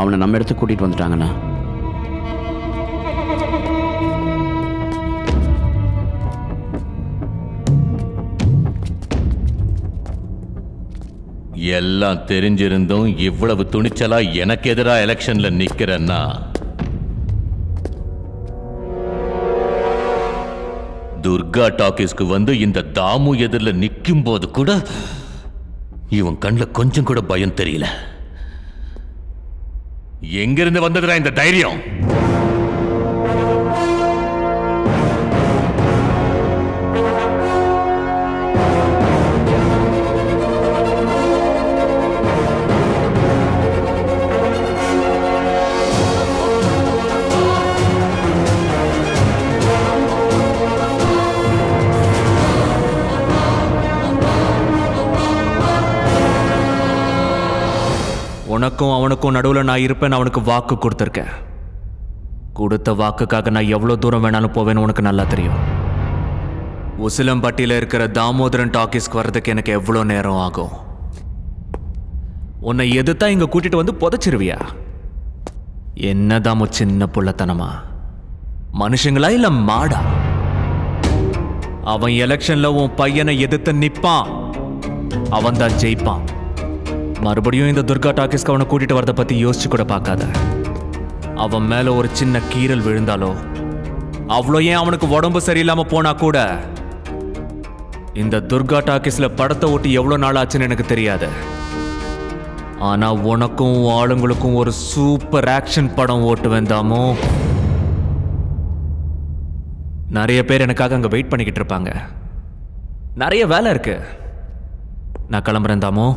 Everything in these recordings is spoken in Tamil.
அவனை நம்ம இடத்துக்கு கூட்டிகிட்டு வந்துட்டாங்கண்ணா. எல்லாம் தெரிஞ்சிருந்தும் இவ்வளவு துணிச்சலா எனக்கு எதிராக எலெக்ஷன்ல நிக்கிறேன்னா துர்கா டாக்கீஸ்க்கு வந்து இந்த தாமு எதிரில் நிற்கும் போது கூட இவன் கண்ணில் கொஞ்சம் கூட பயம் தெரியல. எங்கிருந்து வந்ததுடா இந்த தைரியம்? உனக்கும் அவனுக்கும் நடுவில் நான் இருப்பேன். அவனுக்கு வாக்கு கொடுத்துருக்கேன். கொடுத்த வாக்குக்காக நான் எவ்வளோ தூரம் வேணாலும் போவேன்னு உனக்கு நல்லா தெரியும். உசிலம்பட்டியில் இருக்கிற தாமோதரன் டாக்கீஸ்க்கு வர்றதுக்கு எனக்கு எவ்வளோ நேரம் ஆகும்? உன்னை எதுத்தா இங்கே கூட்டிட்டு வந்து புதைச்சிருவியா? என்ன தாமோ சின்ன புள்ளத்தனமா? மனுஷங்களா இல்லை மாடா? அவன் எலெக்ஷன்ல உன் பையனை எதிர்த்து நிற்பான். அவன் தான் ஜெயிப்பான். மறுபடியும் இந்த துர்கா டாக்கீஸ்க்கு அவனை கூட்டிட்டு வரதை பத்தி யோசிச்சு கூட பார்க்காத. அவன் மேல ஒரு சின்ன கீறல் விழுந்தாலோ, அவ்வளோ ஏன் அவனுக்கு உடம்பு சரியில்லாம போனா கூட, இந்த துர்கா டாக்கீஸ்ல படத்தை ஓட்டி எவ்வளவு நாள் ஆச்சுன்னு எனக்கு தெரியாது. ஆனா உனக்கும் ஆளுங்களுக்கும் ஒரு சூப்பர் ஆக்ஷன் படம் ஓட்டுவேன் தாமோ. நிறைய பேர் எனக்காக அங்க வெயிட் பண்ணிக்கிட்டு இருப்பாங்க. நிறைய வேலை இருக்கு. நான் கிளம்புறேன் தாமோ.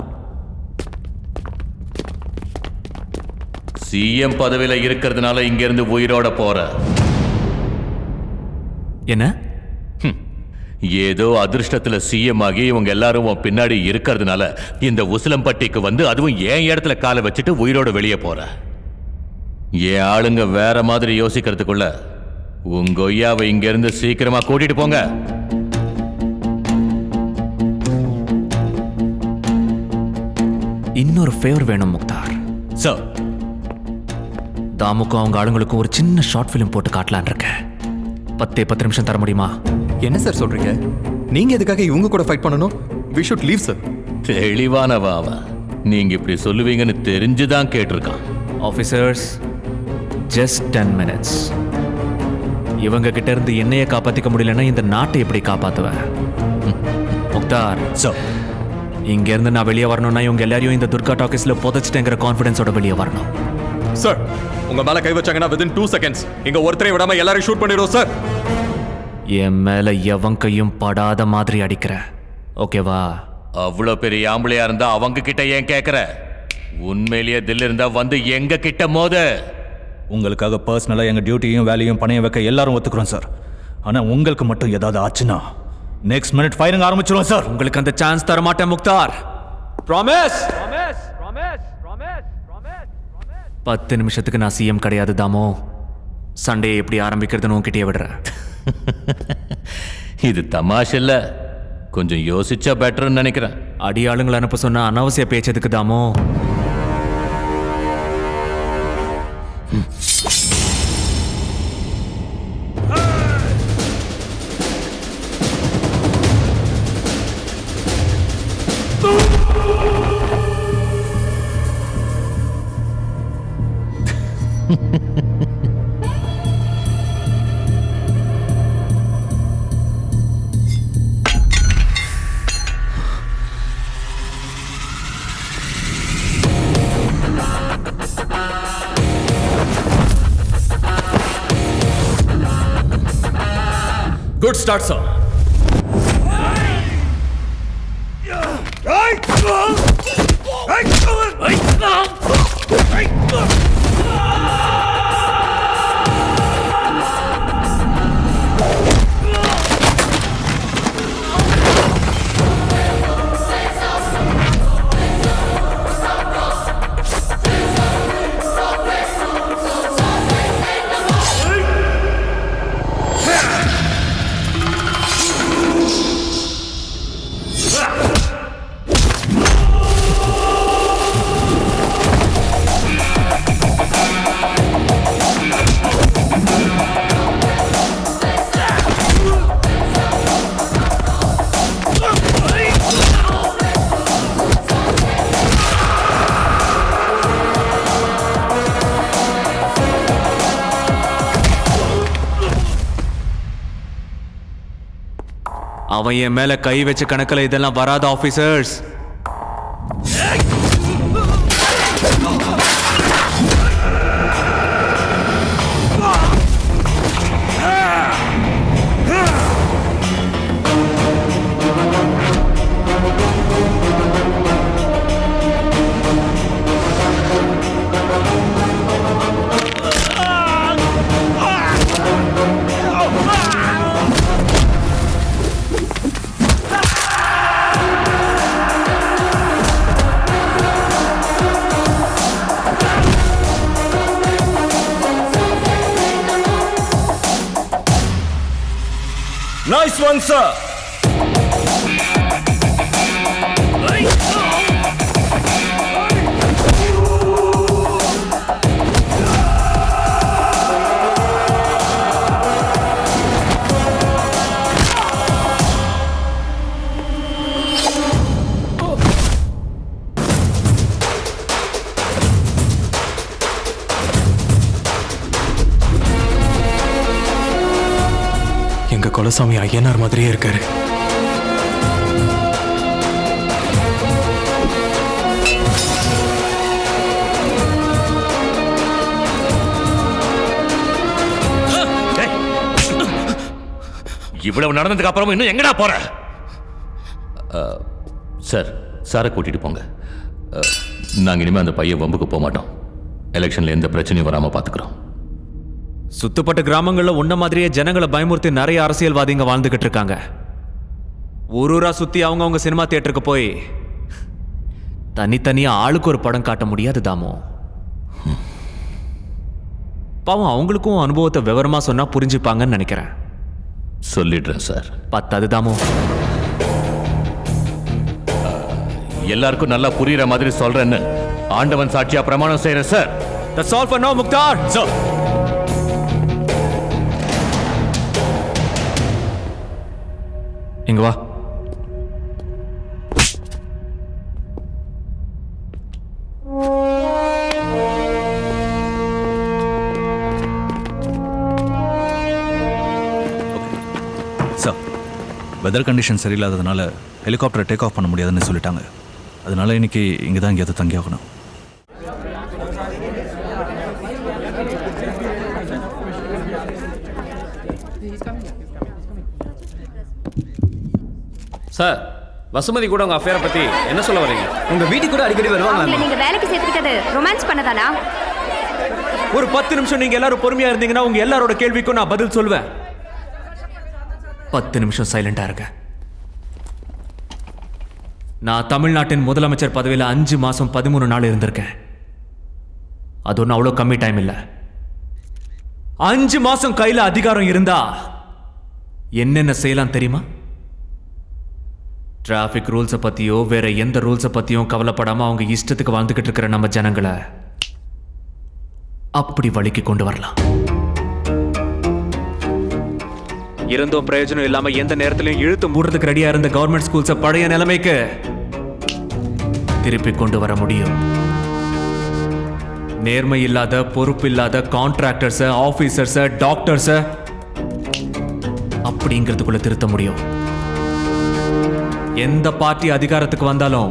சிஎம் பதவியில இருக்கிறதுனால இங்க இருந்து உயிரோட போற. என்ன? ஏதோ அதிர்ஷ்டத்துல சிஎம் ஆகி இவங்க எல்லாரும் பின்னாடி இருக்கிறதுனால இந்த உசிலம்பட்டிக்கு வந்து அதுவும் என் இடத்துல காலை வச்சுட்டு உயிரோட வெளியே போற. என் ஆளுங்க வேற மாதிரி யோசிக்கிறதுக்குள்ள உங்க ஒய்யாவை இங்க இருந்து சீக்கிரமா கூட்டிட்டு போங்க. இன்னொரு ஃபேவர் வேணும் முக்தார். சார், தாமுக்கும் அவங்க ஆளுங்களுக்கும் ஒரு சின்ன ஷார்ட் ஃபிலிம் போட்டு காட்டலான் இருக்கேன். 10 நிமிஷம் தர முடியுமா? என்ன சார் சொல்றீங்க? நீங்க எதுக்காக இவங்க கூட ஃபைட் பண்ணணும்? we should leave sir. தெளிவானவா அவன். நீங்க இப்படி சொல்லுவீங்கன்னு தெரிஞ்சுதான் கேட்டிருக்கான். Officers, just 10 minutes. இவங்க கிட்ட இருந்து என்னைய காப்பாத்திக்க முடியலன்னா இந்த நாட்டை எப்படி காப்பாத்துவேன்? முக்தார் சார், இங்க இருந்து நான் வெளியே வரணும்னா இவங்க எல்லாரையும் இந்த துர்கா டாக்கீஸ்ல புதைச்சிட்டேங்கிற கான்ஃபிடன்ஸோட வெளியே வரணும். சார், உங்க மேல கை வச்சாங்கன்னா within 2 seconds இங்க ஒருத்தரை விடாம எல்லாரையும் ஷூட் பண்ணிடுவோம் சார். என் மேல எவன் கையும் படாத மாதிரி அடிக்கிற, ஓகேவா? அவ்வளவு பெரிய ஆம்பளையா இருந்தா அவங்க கிட்ட ஏன் கேக்குற? உண்மையிலேயே தில் இருந்தா வந்து எங்க கிட்ட மோத. உங்களுக்காக பர்சனலா எங்க டியூட்டியும் வேலையும் பணையம் வைக்க எல்லாரும் ஒத்துக்கிறோம் சார். ஆனா உங்களுக்கு மட்டும் ஏதாவது ஆச்சுன்னா நெக்ஸ்ட் மினிட் ஃபயரிங் ஆரம்பிச்சிருவோம் சார். உங்களுக்கு அந்த சான்ஸ் தர மாட்டேன் முக்தார். ப்ராமிஸ். 10 நிமிஷத்துக்கு நான் சிஎம் கிடையாது தாமோ. சண்டே எப்படி ஆரம்பிக்கிறதுன்னு உன்கிட்டயே விடுறேன். இது தமாஷ் இல்ல, கொஞ்சம் யோசிச்சா பெட்டர்னு நினைக்கிறேன். அடியாளுங்களை அனுப்ப சொன்ன அனாவசிய பேச்சதுக்கு தாமோ. Good start, sir. அவன் என் மேல கை வச்ச கணக்கில் இதெல்லாம் வராத ஆபீசர்ஸ். Nice one, sir. எங்க குலசாமி ஐயனார் மாதிரியே இருக்காரு. இவ்வளவு நடந்ததுக்கு அப்புறம் இன்னும் எங்கடா போற? சார், சாரை கூட்டிட்டு போங்க. நாங்க இனிமே அந்த பையன் வம்புக்கு போக மாட்டோம். எலெக்ஷன்ல எந்த பிரச்சனையும் வராம பாத்துக்கிறோம். சுத்தப்பட்ட கிராமங்கள்ல உன்ன மாதிரியே ஜனங்களை பயமுறுத்தி நிறைய அரசியல்வாதிங்க வாழ்ந்துகிட்டு இருக்காங்க. ஊரூரா சுத்தி அவங்க சினிமா தியேட்டருக்கு போய் தனித்தனியா ஆளுக்கு ஒரு படம் காட்ட முடியாது தாமோ. பாவம், அவங்களுக்கும் அனுபவத்தை விவரமா சொன்னா புரிஞ்சுப்பாங்கன்னு நினைக்கிறேன். சொல்லிடுறேன் சார். பத்தாது தாமோ. எல்லாருக்கும் நல்லா புரியுற மாதிரி சொல்றேன்னு ஆண்டவன் சாட்சியா பிரமாணம் செய்யறேன் sir. That's all for now, Mukhtar. Sir. இங்க வா. சார், வெதர் கண்டிஷன் சரியில்லாததுனால ஹெலிகாப்டரை டேக் ஆஃப் பண்ண முடியாதுன்னு சொல்லிட்டாங்க. அதனால இன்னைக்கு இங்கே தான் எங்கேயாவது தங்கி ஆகணும். சார், வசுமதி கூட உங்க அஃபேரை பத்தி என்ன சொல்ல வரீங்க? உங்க வீட்டுக்கு கூட அடிக்கடி வருவாங்க. அவங்கள நீங்க வேலைக்கு சேர்த்துக்கிட்டது ரொமான்ஸ் பண்ணதானா? ஒரு 10 நிமிஷம் நீங்க எல்லாரும் பொறுமையா இருந்தீங்கன்னா உங்க எல்லாரோட கேள்விக்கும் நான் பதில் சொல்வேன். 10 நிமிஷம் சைலண்டா இருங்க. நான் தமிழ்நாட்டின் முதலமைச்சர் பதவியில் 5 மாசம் 13 நாள் இருந்திருக்கேன். அது ஒன்றும் அவ்வளோ கம்மி டைம் இல்லை. 5 மாசம் கையில் அதிகாரம் இருந்தா என்னென்ன செய்யலாம் தெரியுமா? டிராஃபிக் ரூல்ஸை பற்றியோ வேற எந்த ரூல்ஸை பற்றியும் கவலைப்படாமல் அவங்க இஷ்டத்துக்கு வாழ்ந்துக்கிட்டு இருக்கிற நம்ம ஜனங்களை அப்படி வழிக்கு கொண்டு வரலாம். இருந்தும் பிரயோஜனம் இல்லாம எந்த நேரத்திலையும் இழுத்து மூடுறதுக்கு ரெடியா இருந்த கவர்மெண்ட் ஸ்கூல்ஸை பழைய நிலைமைக்கு திருப்பி கொண்டு வர முடியும். நேர்மை இல்லாத பொறுப்பு இல்லாத கான்ட்ராக்டர்ஸை, ஆபீசர்ஸை, டாக்டர்ஸை அப்படிங்கிறதுக்குள்ள திருத்த முடியும். எந்த பார்ட்டி அதிகாரத்துக்கு வந்தாலும்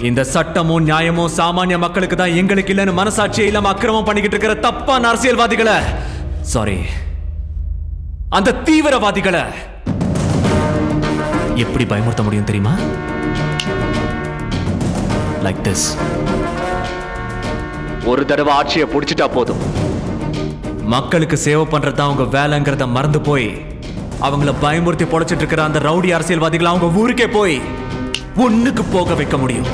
இந்த சட்டமும் நியாயமும் சாமானிய மக்களுக்கு தான், எங்களுக்கு இல்லைன்னு மனசாட்சியே இல்லாம அக்கிரமம் பண்ணிக்கிட்டு இருக்கிற தப்பான அரசியல்வாதிகளை, சாரி, அந்த தீவிரவாதிகளை எப்படி பயமுறுத்த முடியும் தெரியுமா? Like this. ஒரு தடவை ஆட்சியை பிடிச்சிட்டா போதும், மக்களுக்கு சேவை பண்றதா அவங்க வேலைங்கிறத மறந்து போய் அவங்கள பயமுறுத்தி பொழைச்சிட்டு இருக்கிற அந்த ரவுடி அரசியல்வாதிகளை அவங்க ஊருக்கே போய் ஒண்ணுக்கு போக வைக்க முடியும்.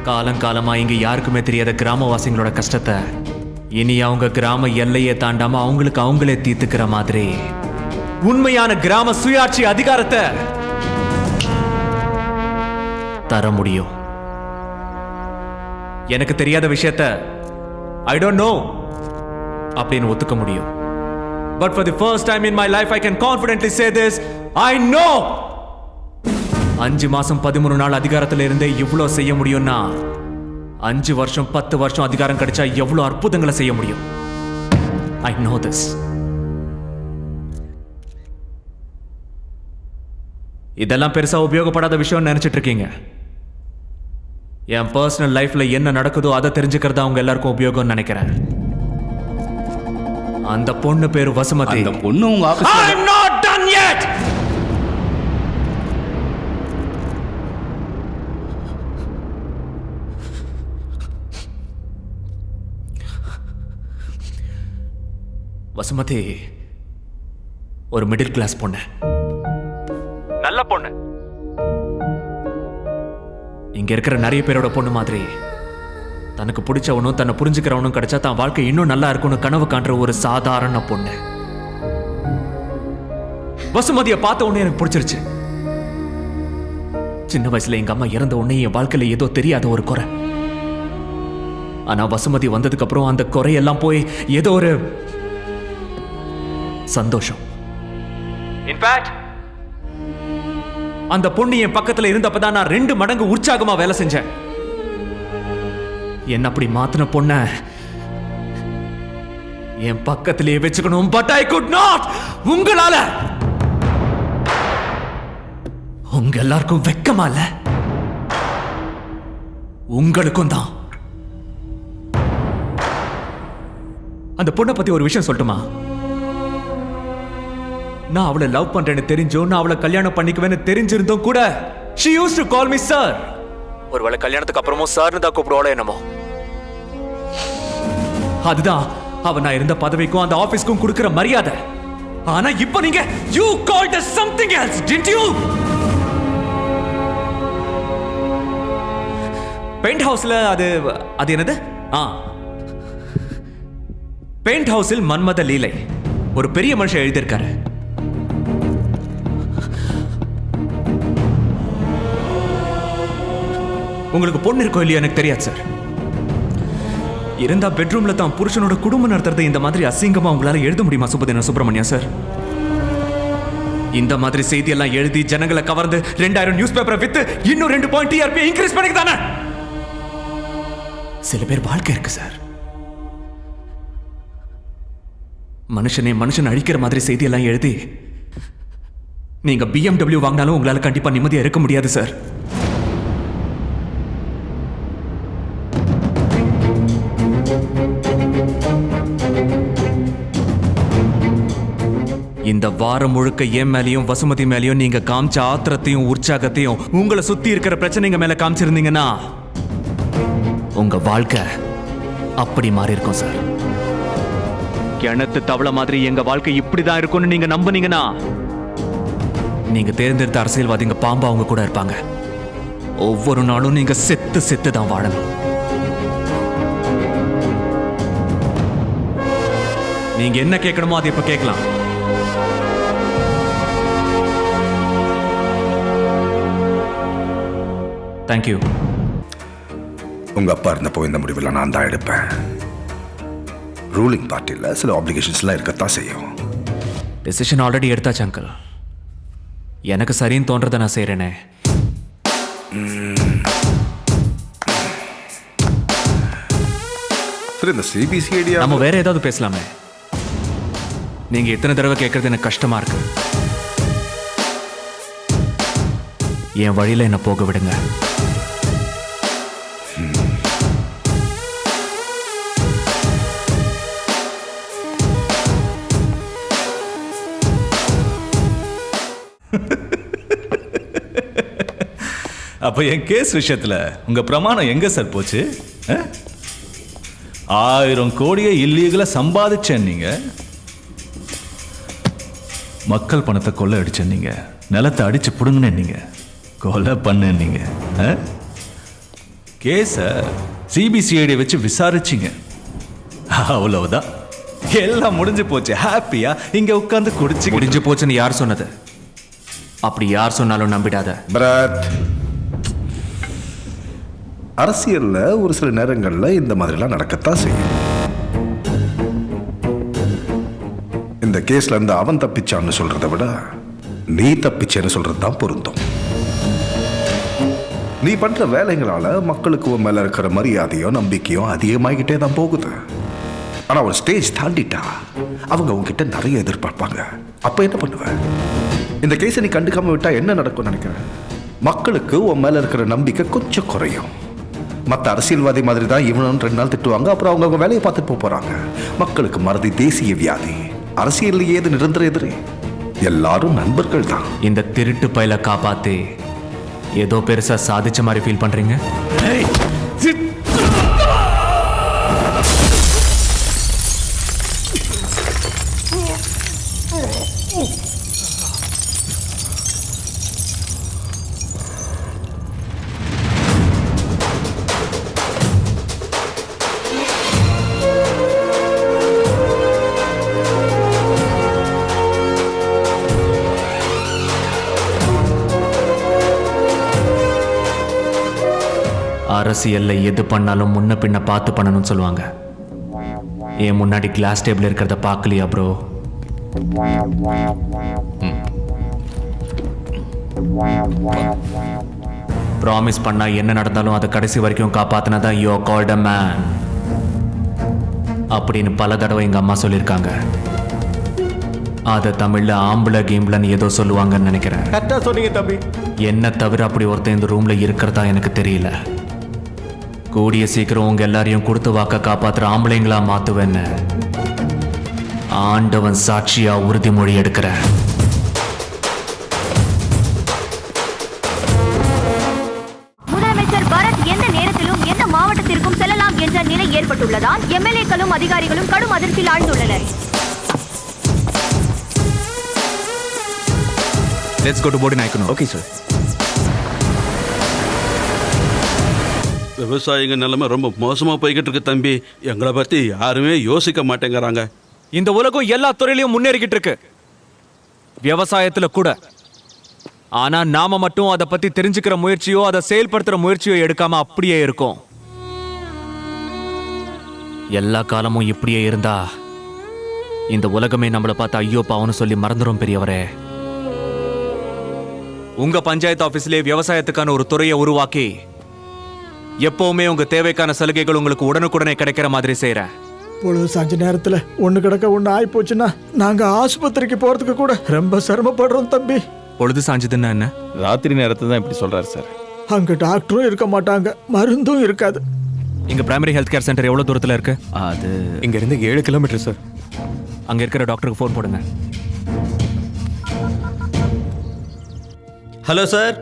காலங்காலமா இங்க யாருக்குமே தெரியாத கிராமவாசிகளோட கஷ்டத்தை இனி அவங்க கிராம எல்லையை தாண்டாம அவங்களுக்கு அவங்களே தீர்த்துக்கிற மாதிரி உண்மையான கிராம சுயாட்சி அதிகாரத்தை தர முடியும். எனக்கு தெரியாத விஷயத்த ஐ டோன்ட் நோ அப்படின்னு ஒத்துக்க முடியும். But for the first time in my life I can confidently say this, I know. 5 மாசம் 13 நாள் அதிகாரத்தில் இருந்தே இவ்வளோ செய்ய முடியும்னா 5 வருஷம் 10 வருஷம் அதிகாரம் கிடைச்சா எவ்வளோ அற்புதங்களை செய்ய முடியும். I know this. இதெல்லாம் பெருசா உபயோகப்படாத விஷயம்னு நினைச்சிட்டு இருக்கீங்க. என் பர்சனல் லைஃப்ல என்ன நடக்குதோ அதை தெரிஞ்சுக்கிறது அவங்க எல்லாருக்கும் உபயோகம்னு நினைக்கிறேன். அந்த பொண்ணு பேரு வசுமதி. அந்த பொண்ணு உங்க ஆபீஸ்ல I'm not done yet. Vasumathi ஒரு மிடில் கிளாஸ் பொண்ணு, நல்ல பொண்ணு. இங்க இருக்கிற நிறைய பேரோட பொண்ணு மாதிரி தனக்கு பிடிச்சவனும் தன்னை புரிஞ்சுக்கிறவனும் கிடைச்சா தான் வாழ்க்கை இன்னும் நல்லா இருக்கும்னு கனவு காண்ற ஒரு சாதாரண பொண்ணு. வசுமதியை பார்த்த உடனே எனக்கு பிடிச்சிருச்சு. சின்ன வயசுல எங்க அம்மா இறந்த உடனே என் வாழ்க்கையில ஏதோ தெரியாத ஒரு குறை. ஆனா வசுமதி வந்ததுக்கு அப்புறம் அந்த குறையெல்லாம் போய் ஏதோ ஒரு சந்தோஷம். இன்ஃபேக்ட் அந்த பொண்ணு என் பக்கத்துல இருந்தப்பதான் நான் 2 மடங்கு உற்சாகமா வேலை செஞ்சேன். என்ன அப்படி மாத்தின பொண்ண என் பக்கத்திலேயே வச்சுக்கணும். But I could not. உங்களால உங்க எல்லாருக்கும் வெக்கமா இல்ல? உங்களுக்கும் தான். அந்த பொண்ணை பத்தி ஒரு விஷயம் சொல்லட்டுமா? நான் அவளை லவ் பண்றேன்னு தெரிஞ்சோ, நான் அவளை கல்யாணம் பண்ணிக்குவேன்னு தெரிஞ்சிருந்தோம் கூட she used to call me sir. ஒருவேளை கல்யாணத்துக்கு அப்புறமும் சார்னு தான் கூப்பிடுவாளோ என்னமோ. அதுதான் அவ நான் இருந்த பதவிக்கும் அந்த ஆபீஸ்க்கும் கொடுக்கிற மரியாதை. ஆனா இப்போ நீங்க you called us something else, didn't you? Paint ஹவுஸ்ல அது என்னது? பெயிண்ட் ஹவுஸில் மன்மத லீலை ஒரு பெரிய மனுஷன் எழுதியிருக்காரு. உங்களுக்கு பொண்ணு இருக்கோ இல்லையா எனக்கு தெரியாது சார். இருந்தா பெட்ரூம்ல தான் புருஷனோட குடும்பம் நடத்துறதை இந்த மாதிரி அசிங்கமா உங்களால எழுத முடியுமா சுப்பிரமணியா சார்? இந்த மாதிரி செய்தியெல்லாம் எழுதி ஜனங்களை கவர்ந்து 2000 நியூஸ் பேப்பரை வித்து இன்னும் 2 பாயிண்ட் டிஆர்பி இன்க்ரீஸ் பண்ணிக்கதானே? சில பேர் வாழ்க்கை இருக்கு சார். மனுஷன் அழிக்கிற மாதிரி செய்தியெல்லாம் எழுதி நீங்க BMW வாங்கினாலும் உங்களால கண்டிப்பா நிம்மதியா இருக்க முடியாது சார். இந்த வாரம் முழுக்க என் மேலையும் வசுமதி மேலையும் நீங்க காமிச்ச ஆத்திரத்தையும் உற்சாகத்தையும் உங்களை சுத்தி இருக்கிற பிரச்சனைங்க மேல காமிச்சிருந்தீங்கன்னா உங்க வாழ்க்கை அப்படி மாறி இருக்கும் சார். கிணத்து தவளை மாதிரி எங்க வாழ்க்கை இப்படிதான் இருக்கும்னு நீங்க நம்புனீங்கன்னா நீங்க தேர்ந்தெடுத்த அரசியல்வாதிங்க பாம்பா அவங்க கூட இருப்பாங்க. ஒவ்வொரு நாளும் நீங்க செத்து தான் வாழணும். நீங்க என்ன கேட்கணுமோ அதை இப்ப கேட்கலாம். தேங்க்யூ. உங்க அப்பா இருந்தப்போ இந்த முடிவில் நான் தான் எடுப்பேன். ரூலிங் பார்ட்டியில் சில ஆப்ளிகேஷன்ஸ்லாம் இருக்கத்தான் செய்யும். டெசிஷன் ஆல்ரெடி எடுத்தாச்சு அங்கிள். எனக்கு சரின்னு தோன்றதை நான் செய்கிறேனே. சரி, இந்த சிபிசிஐடி நம்ம வேற ஏதாவது பேசலாமே. நீங்க எத்தனை தடவை கேட்கறது எனக்கு கஷ்டமா இருக்கு. என் வழியில என்ன போக விடுங்க. அப்ப என் கேஸ் விஷயத்துல உங்க பிரமாணம் எங்க சார் போச்சு? 1000 கோடியை இல்லீகலா சம்பாதிச்சேன் நீங்க. மக்கள் பணத்தை கொள்ளை அடிச்சேன் நீங்க. நிலத்தை அடிச்சு புடுங்கினேன் நீங்க. கொலை பண்ணேன் நீங்க. கேஸ சிபிசிஐடி வச்சு விசாரிச்சிங்க. அவ்வளவுதான், எல்லாம் முடிஞ்சு போச்சு. ஹாப்பியா இங்க உட்கார்ந்து குடிச்சு. முடிஞ்சு போச்சுன்னு யார் சொன்னது? அப்படி யார் சொன்னாலும் நம்பிடாத. பரத், அரசியல்ல ஒரு சில நேரங்கள்ல இந்த மாதிரிலாம் நடக்கத்தான் செய்யும். இந்த கேஸ்ல இருந்து அவன் தப்பிச்சான்னு சொல்றதை விட நீ தப்பிச்சேன்னு சொல்றது தான் பொருந்தும். நீ பண்ற வேலைகளால மக்களுக்கு உன் மேல இருக்கிற மரியாதையும் நம்பிக்கையும் அதிகமாகிட்டே தான் போகுது. ஆனா ஒரு ஸ்டேஜ் தாண்டிட்டா அவங்க உங்ககிட்ட நிறைய எதிர்பார்ப்பாங்க. அப்ப என்ன பண்ணுவ? இந்த கேஸை நீ கண்டுக்காம விட்டா என்ன நடக்கும்னு நினைக்கிறேன்? மக்களுக்கு உன் மேல இருக்கிற நம்பிக்கை கொஞ்சம் குறையும். மற்ற அரசியல்வாதி மாதிரி தான் இவனும் 2 நாள் திட்டுவாங்க, அப்புறம் அவங்க வேலையை பார்த்துட்டு போறாங்க. மக்களுக்கு மறதி தேசிய வியாதி. அரசியல் ஏது நிரந்தர எதிரி? எல்லாரும் நண்பர்கள் தான். இந்த திருட்டு பையில காப்பாத்தி ஏதோ பெருசா சாதிச்ச மாதிரி ஃபீல் பண்றீங்க. அரசியல்ல எது பண்ணாலும் முன்ன பின்ன பார்த்து பண்ணணும்னு சொல்லுவாங்க. ஏன் முன்னாடி கிளாஸ் டேபிள் இருக்கிறத பார்க்கலையா ப்ரோ? ப்ராமிஸ் பண்ணா என்ன நடந்தாலும் அதை கடைசி வரைக்கும் காப்பாத்தினதா you are called a man அப்படின்னு பல தடவை எங்க அம்மா சொல்லியிருக்காங்க. அதை தமிழ்ல ஆம்பளை கேம்லன்னு ஏதோ சொல்லுவாங்கன்னு நினைக்கிறேன். கரெக்டா சொன்னீங்க தம்பி. என்ன தவிர அப்படி ஒருத்தன் இந்த ரூம்ல இருக்கிறதா எனக்கு தெரியல. கூடிய சீக்கிரம் உங்க எல்லாரையும் கொடுத்து வாக்க காப்பாத்துற ஆம்பளைங்களா மாத்துவேன்னு ஆண்டவன் சாட்சியா உறுதிமொழி எடுக்கிற. முதலமைச்சர் பரத் எந்த நேரத்திலும் எந்த மாவட்டத்திற்கும் செல்லலாம் என்ற நிலை ஏற்பட்டுள்ளதால் எம்எல்ஏக்களும் அதிகாரிகளும் கடும் அதிர்ச்சியில் ஆழ்ந்துள்ளனர். Let's go to boarding Naikano. Okay sir. விவசாயிங்க நிலைமை ரொம்ப மோசமா போய்கிட்டு இருக்கு தம்பி. எங்களை பத்தி யாருமே யோசிக்க மாட்டேங்கிறாங்க. இந்த உலகம் எல்லா துறையிலையும் முன்னேறிக்கிட்டு இருக்கு, விவசாயத்துல கூட. ஆனா நாம மட்டும் அதை பத்தி தெரிஞ்சுக்கிற முயற்சியோ அதை செயல்படுத்துற முயற்சியோ எடுக்காம அப்படியே இருக்கும். எல்லா காலமும் இப்படியே இருந்தா இந்த உலகமே நம்மளை பார்த்து ஐயோ பாவம்னு சொல்லி மறந்துடும் பெரியவரே. உங்க பஞ்சாயத்து ஆபீஸ்லயே விவசாயத்துக்கான ஒரு துறையை உருவாக்கி எப்பவுமே உங்க தேவைக்கான சலுகைகள் உங்களுக்கு உடனுக்குடனே கிடைக்கிற மாதிரி செய்யறேன். பொழுது சாஞ்ச நேரத்துல ஒண்ணு கிடக்க ஒண்ணு ஆகி போச்சுன்னா நாங்க ஆஸ்பத்திரிக்கு போறதுக்கு கூட ரொம்ப சிரமப்படுறோம் தம்பி. பொழுது சாஞ்சதுன்னா என்ன? ராத்திரி நேரத்தை தான் இப்படி சொல்றாரு சார். அங்க டாக்டரும் இருக்க மாட்டாங்க, மருந்தும் இருக்காது. இங்க பிரைமரி ஹெல்த் கேர் சென்டர் எவ்வளவு தூரத்துல இருக்கு? அது இங்க இருந்து 7 கிலோமீட்டர் சார். அங்க இருக்கிற டாக்டருக்கு ஃபோன் போடுங்க. Hello sir.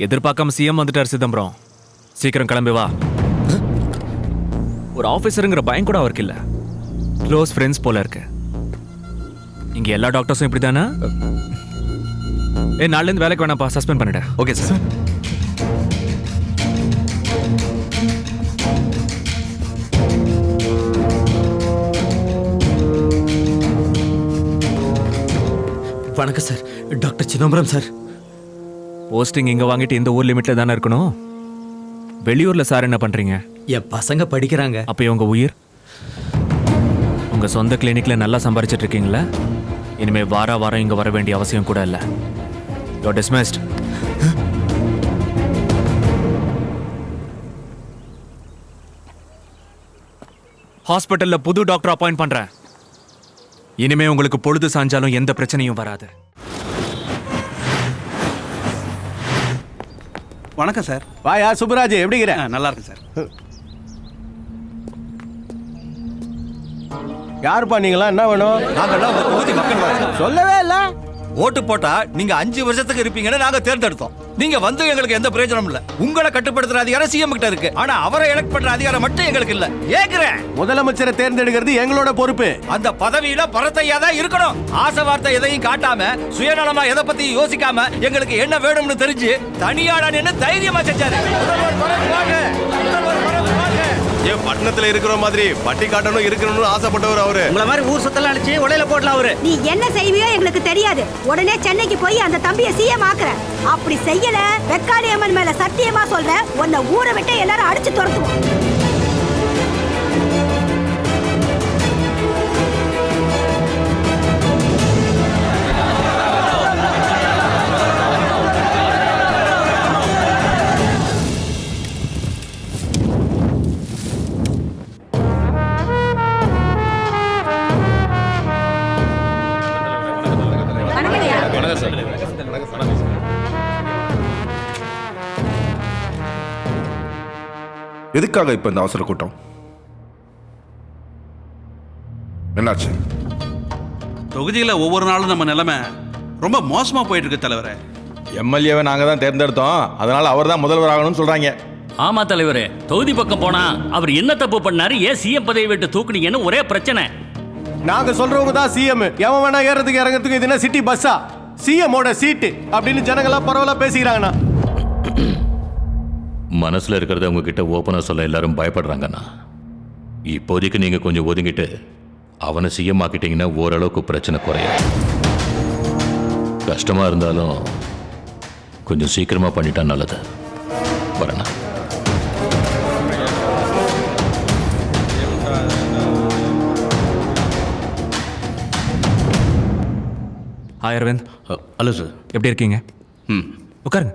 எதிர்பார்க்காம சிஎம் வந்துட்டார் சிதம்பரம். சீக்கிரம் கிளம்பி வா. ஒரு ஆபீசருங்கிற பயம் கூட அவருக்கு இல்ல. க்ளோஸ் ஃப்ரெண்ட்ஸ் போல இருக்கு. இங்க எல்லா டாக்டர்ஸும் இப்படி தானே? நாளைல இருந்து வேலைக்கு வேணாப்பா, சஸ்பெண்ட் பண்ணிட. Okay sir. வணக்கம் sir, doctor Chidambaram sir. Posting இங்க வாங்கிட்டு இந்த ஊர் லிமிட்ல தானே இருக்கணும். வெளியூர்ல சார் என்ன பண்றீங்க? என் பசங்க படிக்கிறாங்க. அப்போ உங்க உயிர் உங்க சொந்த கிளினிக்ல நல்லா சம்பாரிச்சிட்டு இருக்கீங்களா? இனிமே வாரம் இங்க வர வேண்டிய அவசியம் கூட இல்ல. You are dismissed. ஹாஸ்பிட்டல்ல புது டாக்டர் அப்பாயிண்ட் பண்றேன். இனிமே உங்களுக்கு பொழுது சாஞ்சாலும் எந்த பிரச்சனையும் வராது. வணக்கம் சார். வாயா சுப்பராஜ், எப்படிங்கிற? நல்லா இருக்கு சார். யாருப்பா நீங்களா? என்ன வேணும்? நாங்கெல்லாம் உங்க தொகுதி மக்கள் சொல்லவே இல்ல. ஓட்டு போட்டா நீங்க 5 வருஷத்துக்கு இருப்பீங்கன்னு நாங்க தேர்ந்தெடுத்தோம். நீங்க வந்து எங்களுக்கு எந்த பிரயோஜனமும் இல்ல. உங்களை கட்டுப்படுத்துற அதிகாரம் சிஎம் கிட்ட இருக்கு, ஆனா அவரை எலெக்ட் பண்ற அதிகாரம் மட்டும் எங்களுக்கு இல்ல. ஏக்குறேன், முதலமைச்சரை தேர்ந்தெடுக்கிறது எங்களோட பொறுப்பு. அந்த பதவியில பரத்தையா தான் இருக்கணும். ஆசை வார்த்தை எதையும் காட்டாம, சுயநலமா எதை பத்தி யோசிக்காம எங்களுக்கு என்ன வேணும்னு தெரிஞ்சு தனியாடா நின்னு தைரியமா செஞ்சாரு. ஏன் பட்டணத்துல இருக்கிற மாதிரி பட்டி காட்டணும் இருக்கணும்னு ஆசைப்பட்டவர் அவரு. உங்களை மாதிரி ஊர் சுத்தலாம் அடிச்சு உடையில போடலாம் அவரு. நீ என்ன செய்வியோ எங்களுக்கு தெரியாது. உடனே சென்னைக்கு போய் அந்த தம்பியை சிஎம் ஆக்குற. அப்படி செய்யல, வெக்காளி அம்மன் மேல சத்தியமா சொல்ற, உன்னை ஊரை விட்டு எல்லாரும் அடிச்சு துரத்துவோம். எதுக்காக இப்போ இந்த அவசர கூட்டம்? என்னாச்சு? தொகுதியில் ஒவ்வொரு நாளும் நம்ம நிலைமை ரொம்ப மோசமா போயிட்டு இருக்கு தலைவரே. எம்எல்ஏவை நாங்கள் தான் தேர்ந்தெடுத்தோம், அதனால அவர் தான் முதல்வர் ஆகணும்னு சொல்றாங்க. ஆமா தலைவரே, தொகுதி பக்கம் போனா அவர் என்ன தப்பு பண்ணாரு, ஏன் சிஎம் பதவி விட்டு தூக்குனீங்கன்னு ஒரே பிரச்சனை. நாங்க சொல்றவங்க தான் சிஎம். எவன் வேணா ஏறதுக்கு இறங்கிறதுக்கு இது என்ன சிட்டி பஸ்ஸா? சிஎம்மோட சீட்டு அப்படின்னு ஜனங்களாம் பரவலா பேசிக்கிறாங்கண்ணா. மனசுல இருக்கிறத உங்ககிட்ட ஓப்பனா சொல்ல எல்லாரும் பயப்படுறாங்கண்ணா. இப்போதைக்கு நீங்க கொஞ்சம் ஒதுங்கிட்டு அவனை சிஎம் ஆக்கிட்டீங்கன்னா ஓரளவுக்கு பிரச்சனை குறையும். கஷ்டமா இருந்தாலும் கொஞ்சம் சீக்கிரமா பண்ணிட்டா நல்லது. வரேண்ணா. ஹாய் அரவிந்த். Hello sir. எப்படி இருக்கீங்க? உட்காருங்க.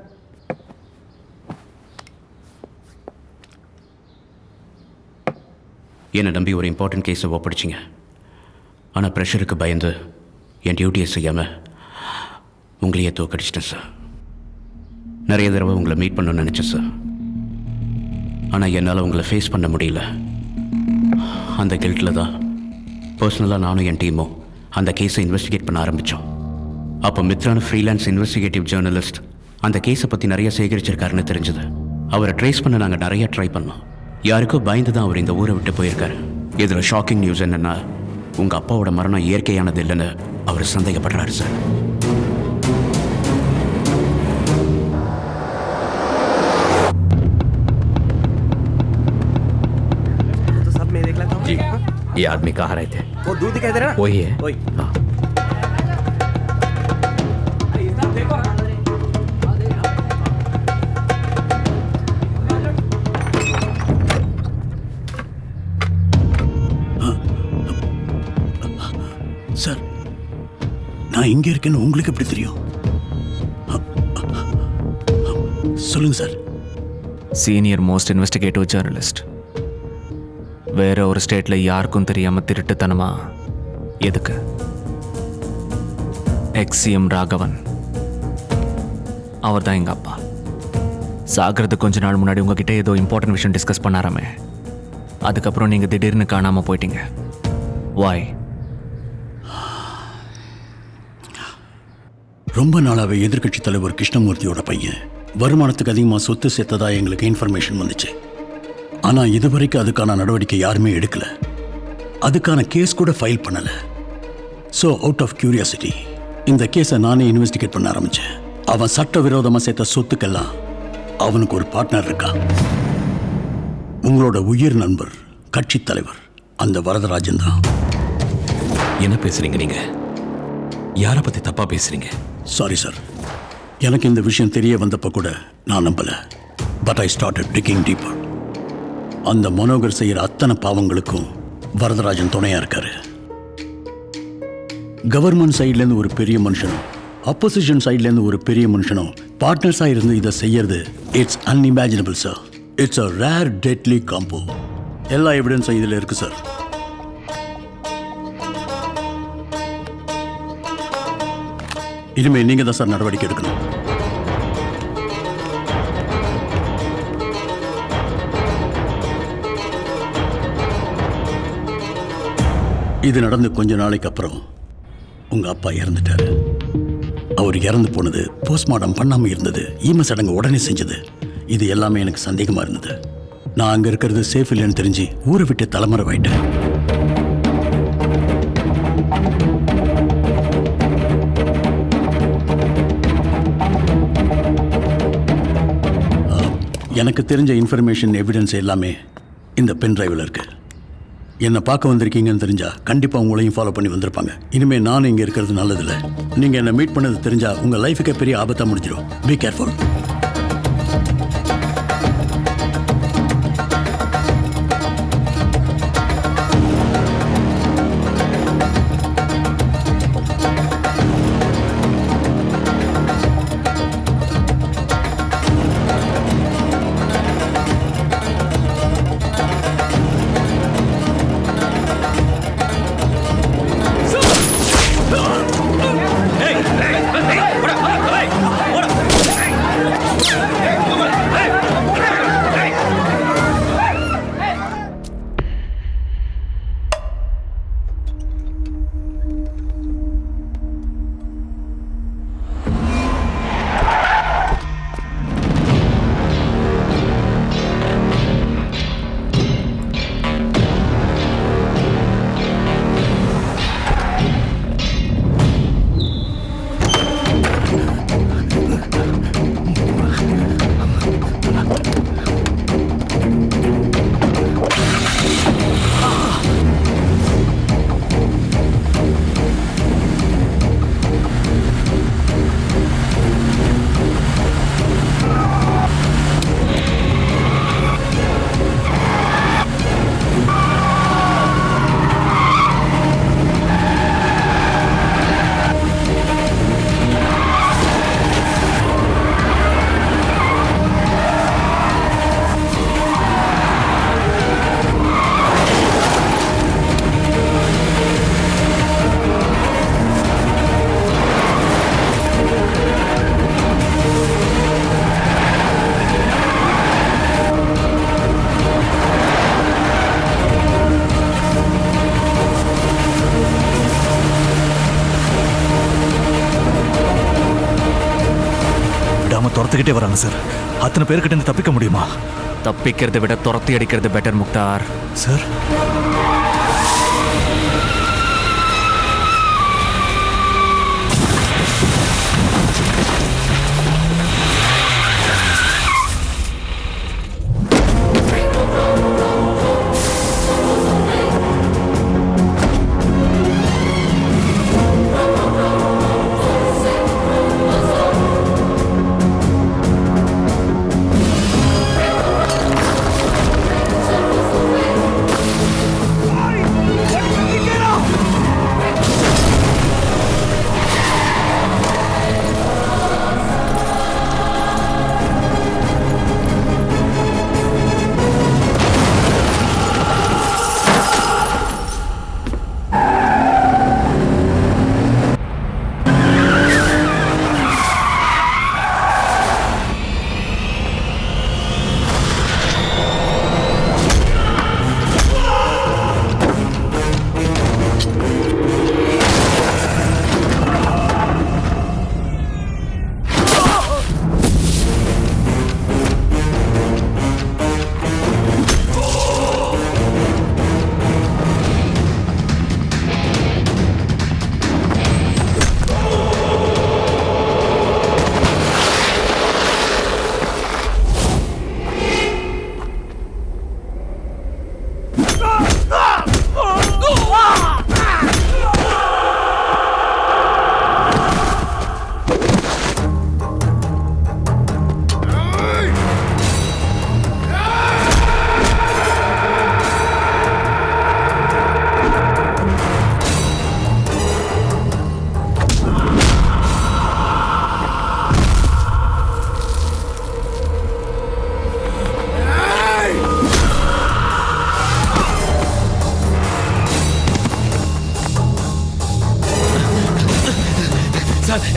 என்னை நம்பி ஒரு இம்பார்ட்டன்ட் கேஸை ஒப்படைச்சிங்க. ஆனால் ப்ரெஷருக்கு பயந்து என் டியூட்டியை செய்யாமல் உங்களையே தோக்கடிச்சிட்டேன் சார். நிறைய தடவை உங்களை மீட் பண்ணணும்னு நினச்சேன் சார். ஆனால் என்னால் உங்களை ஃபேஸ் பண்ண முடியல. அந்த கில்ட்டில் தான் பர்சனலாக நானும் என் டீமும் அந்த கேஸை இன்வெஸ்டிகேட் பண்ண ஆரம்பித்தோம். அப்போ மித்ரான ஃப்ரீலான்ஸ் இன்வெஸ்டிகேட்டிவ் ஜேர்னலிஸ்ட் அந்த கேஸை பற்றி நிறைய சேகரிச்சிருக்காருன்னு தெரிஞ்சது. அவரை ட்ரேஸ் பண்ண நாங்கள் நிறைய ட்ரை பண்ணோம். யாருக்கோ பயந்து தான் அவர் இந்த ஊரை விட்டு போயிருக்காரு. இதில் ஷாக்கிங் நியூஸ் என்னென்னா, உங்கள் அப்பாவோட மரணம் இயற்கையானது இல்லைன்னு அவர் சந்தேகப்படுறாரு சார். ये आदमी कहाँ रहे थे? वो दूध दिखाई दे रहा है? वही है। वही। हाँ। சார், நான் இங்க இருக்கேன்னு உங்களுக்கு எப்படி தெரியும்? சொல்லுங்க sir. Senior most investigative journalist. வேற ஒரு ஸ்டேட்ல யாருக்கும் தெரியாம திருட்டுத்தனமா எதுக்கு? எக்ஸிஎம் ராகவன், அவர் தான் எங்க அப்பா. சாகிறதுக்கு கொஞ்ச நாள் முன்னாடி உங்ககிட்ட ஏதோ இம்பார்ட்டன்ட் விஷயம் டிஸ்கஸ் பண்ணாராமே, அதுக்கப்புறம் நீங்க திடீர்னு காணாம போயிட்டீங்க. வாய்? ரொம்ப நாளாவே எதிர்க்கட்சி தலைவர் கிருஷ்ணமூர்த்தியோட பையன் வருமானத்துக்கு அதிகமாக சொத்து சேர்த்ததா எங்களுக்கு இன்ஃபர்மேஷன் வந்துச்சு. ஆனால் இதுவரைக்கும் அதுக்கான நடவடிக்கை யாருமே எடுக்கல. அதுக்கான கேஸ் கூட ஃபைல் பண்ணல. ஸோ அவுட் ஆஃப் கியூரியாசிட்டி இந்த கேஸை நானே இன்வெஸ்டிகேட் பண்ண ஆரம்பித்தேன். அவன் சட்டவிரோதமாக சேர்த்த சொத்துக்கெல்லாம் அவனுக்கு ஒரு பார்ட்னர் இருக்கா. உங்களோட உயிர் நண்பர், கட்சி தலைவர் அந்த வரதராஜன் தான். என்ன பேசுறீங்க நீங்க? யாரை பத்தி தப்பா பேசுறீங்க? சாரி சார், எனக்கு இந்த விஷயம் தெரிய வந்தப்போ கூட நான் நம்பல. But I started ticking deeper. அந்த மனோகர் செய்கிற அத்தனை பாவங்களுக்கும் வரதராஜன் துணையா இருக்காரு. கவர்மெண்ட் சைட்லேருந்து ஒரு பெரிய மனுஷனும் அப்போசிஷன் சைட்லேருந்து ஒரு பெரிய மனுஷனும் பார்ட்னர்ஸாக இருந்து இதை செய்யறது it's unimaginable sir. It's a rare deadly combo. எல்லா எவிடன்ஸும் இதில் இருக்கு சார். இனிமேல் நீங்கள் தான் சார் நடவடிக்கை எடுக்கணும். இது நடந்து கொஞ்ச நாளைக்கு அப்புறம் உங்க அப்பா இறந்துட்டாரு. அவர் இறந்து போனது, போஸ்ட்மார்ட்டம் பண்ணாம இருந்தது, ஈம சடங்கு உடனே செஞ்சது, இது எல்லாமே எனக்கு சந்தேகமா இருந்தது. நான் அங்க இருக்கிறது சேஃப் இல்லைன்னு தெரிஞ்சு ஊரை விட்டு தலைமறைவாயிட்டேன். எனக்கு தெரிஞ்ச இன்ஃபர்மேஷன் எவிடன்ஸ் எல்லாமே இந்த பென் டிரைவில் இருக்கு. என்னை பார்க்க வந்திருக்கீங்கன்னு தெரிஞ்சா கண்டிப்பாக உங்களையும் ஃபாலோ பண்ணி வந்திருப்பாங்க. இனிமேல் நானும் இங்கே இருக்கிறது நல்லதில்லை. நீங்கள் என்னை மீட் பண்ணது தெரிஞ்சா உங்கள் லைஃபுக்கே பெரிய ஆபத்தாக முடிஞ்சிடும். Be careful. துரத்துக்கிட்டே வராங்க சார். அத்தனை பேர்கிட்ட இருந்து தப்பிக்க முடியுமா? தப்பிக்கிறதை விட துரத்தி அடிக்கிறது பெட்டர் முக்தார். சார்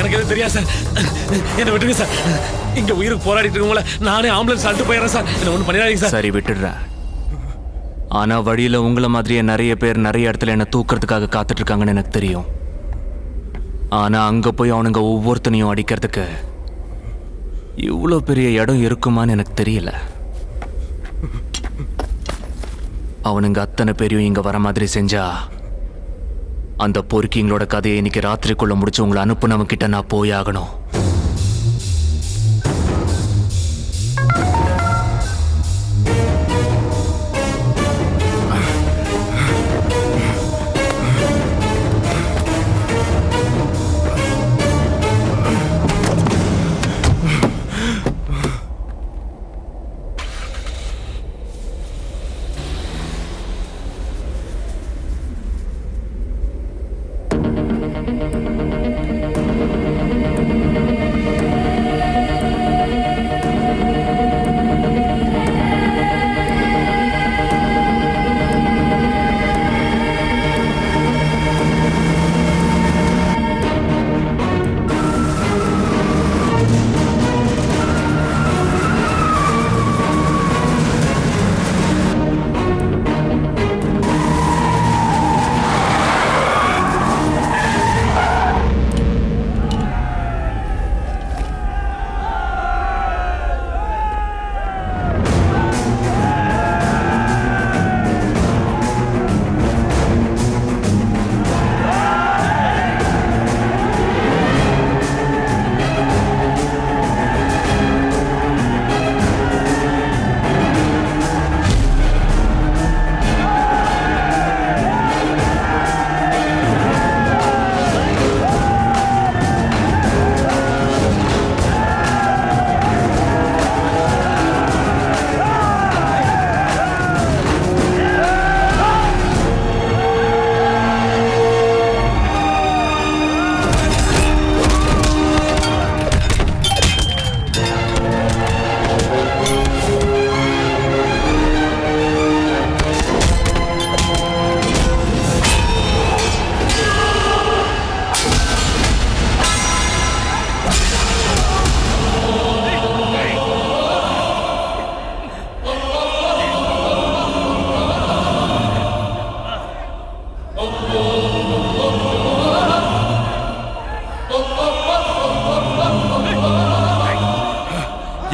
எனக்கு எதுவும் தெரியாது சார். என்ன விட்டுருங்க சார். இங்க உயிருக்கு போராடிட்டு இருக்கவங்கள நானே ஆம்புலன்ஸ் அழைத்து போயிடுறேன் சார். என்ன ஒன்றும் பண்ணிடாதீங்க சார். சரி விட்டுடுறேன். ஆனா வழியில உங்களை மாதிரியே நிறைய பேர் நிறைய இடத்துல என்ன தூக்கிறதுக்காக காத்துட்டு இருக்காங்கன்னு எனக்கு தெரியும். ஆனா அங்க போய் அவனுங்க ஒவ்வொருத்தனையும் அடிக்கிறதுக்கு இவ்வளோ பெரிய இடம் இருக்குமான்னு எனக்கு தெரியல. அவனுங்க அத்தனை பேரையும் இங்க வர மாதிரி செஞ்சா அந்த பொறுக்கிங்களோட கதையை இன்னைக்கு ராத்திரிக்குள்ள முடிச்சு உங்களை அனுப்புனவங்க கிட்ட நான் போய் ஆகணும்.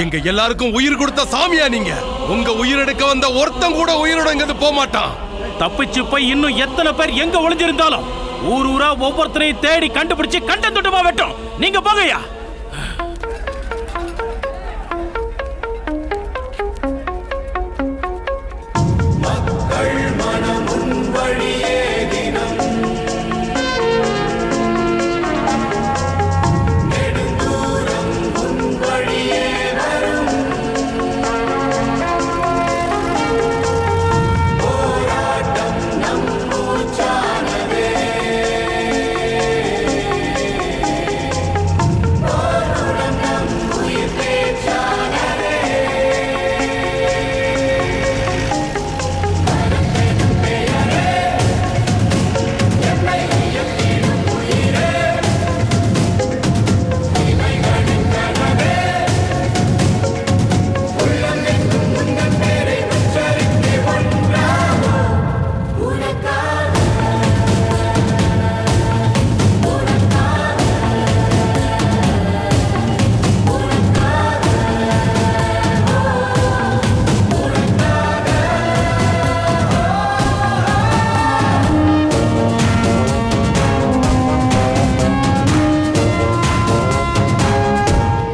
எங்க எல்லாருக்கும் உயிர் கொடுத்த சாமியா நீங்க? உங்க உயிர் எடுக்க வந்த ஒருத்தன் கூட உயிரோட இங்க போக மாட்டான். தப்பிச்சு போய் இன்னும் எத்தனை பேர் எங்க ஒளிஞ்சிருந்தாலும் ஊர் ஊரா ஒவ்வொருத்தரையும் தேடி கண்டுபிடிச்சு கண்டம் துட்டமா வெட்டும். நீங்க போங்கய்யா.